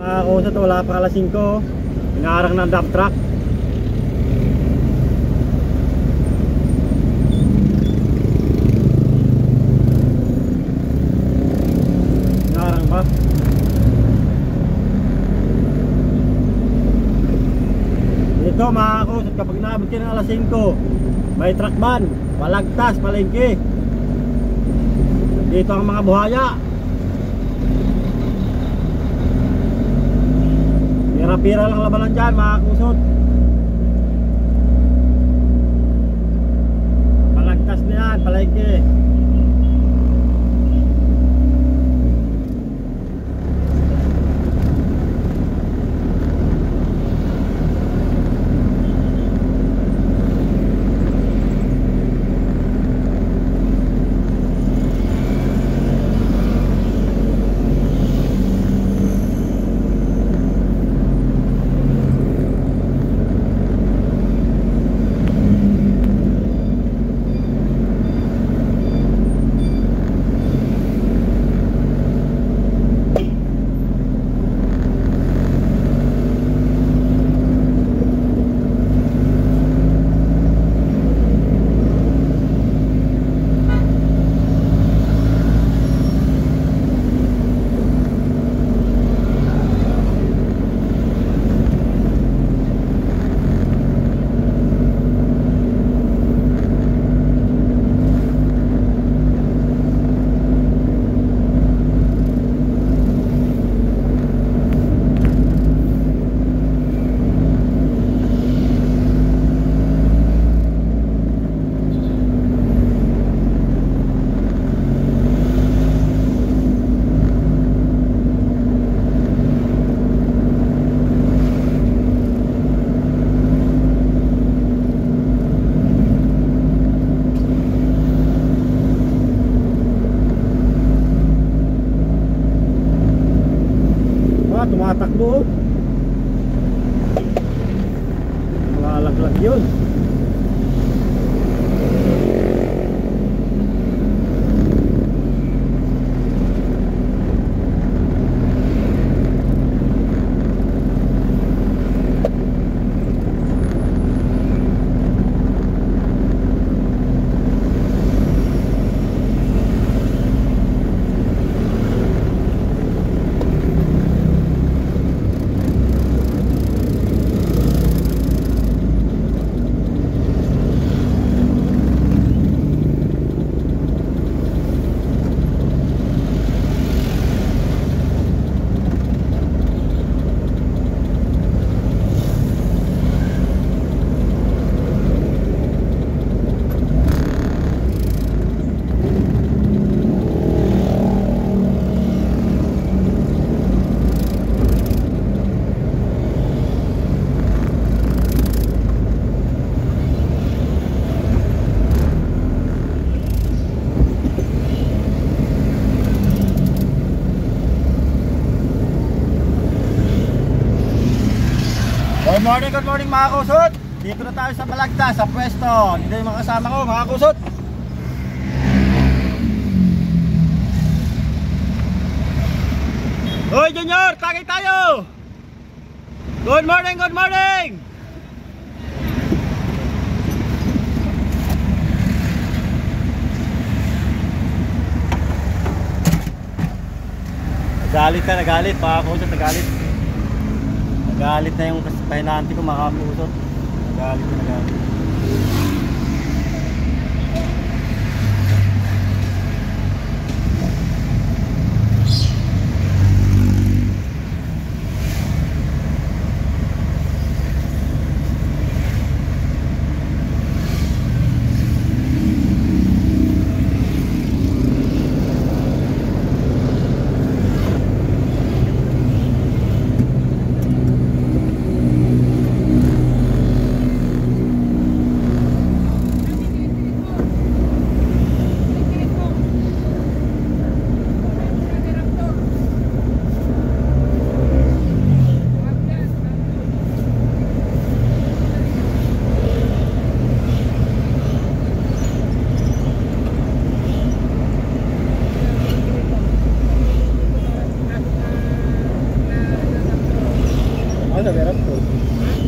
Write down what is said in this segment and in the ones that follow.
Ako sa to, wala pa alas 5. Pinarang ng dump truck. Pinarang ba? Dito mga kusot, kapag naabot ka ng alas 5, may truck ban, Balagtas, Palengke. Dito ang mga buhaya. Pira-pira lang labanan dyan mga kusot. Balagtas na yan, Palengke. Tumatakbo. Malaglag yun. Good morning mga kusot. Dito na tayo sa Balagtas, sa pwesto. Dito yung mga kasama ko mga kusot. Hoy Junior, tagay tayo. Good morning, good morning. Nagalit ka, nagalit mga kusot, nagalit. Nagalit na yung pahinanti ko mga kusot. Nagalit na nagalit. Ada berat tuh.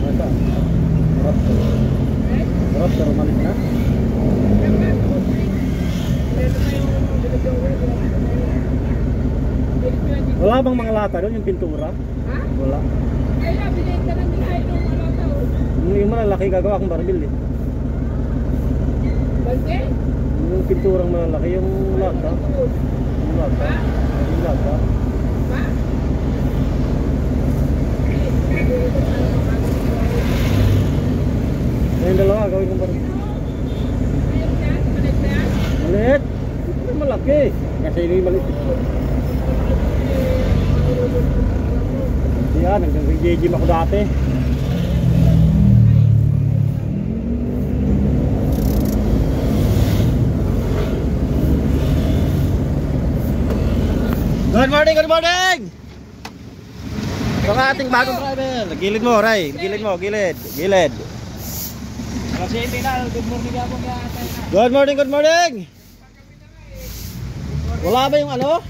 Masa? Berat tuh. Berat terus malis na. Wala bang mga lata doon yung pintura? Ha? Wala. Ay, binenta lang nila ito ng lata. Yung malalaki gagawa akong barbil eh. Balde? Yung pinturang malalaki, yung lata. Yung lata. Yung lata. Ha? Yung dalawa gawin kong barbil. Maliit. Ito yung malaki. Kasi yun yung maliit. Yan, nag-gym ako dati. Good morning, good morning! Ito ang ating bagong driver. Gilid mo, Ray. Gilid mo, gilid. Gilid. Good morning, good morning! Wala ba yung ano?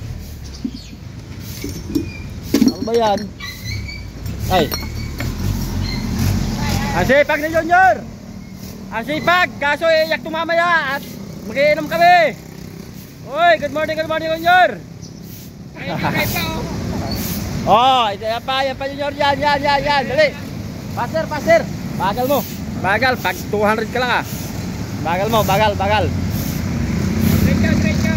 Ano ba yan? Ay. Ang sipag ni Junior! Ang sipag! Kaso iiyak tumamaya at mag-iinom kami! Uy, good morning, Junior! Oh, yan pa Junior, yan, dali! Passer! Bagal mo! Bagal, pag 200 ka lang ah! Bagal mo, bagal! Diretso!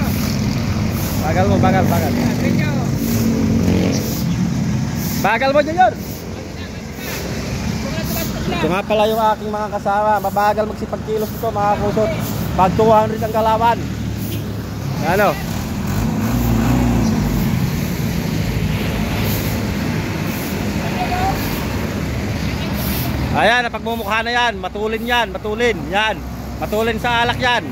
Bagal mo, bagal! Diretso! Bagal mo, Junior! Ito nga pala yung aking mga kasama. Mabagal magsipagkilos ito mga kusot. Pag 200 ang kalawan. Ano? Ayan, napagmumukha na yan. Matulin yan. Yan. Matulin sa alak yan.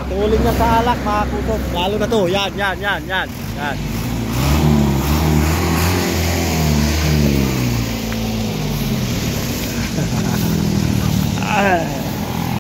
Matulin yan sa alak mga kusot. Lalo na to. Yan.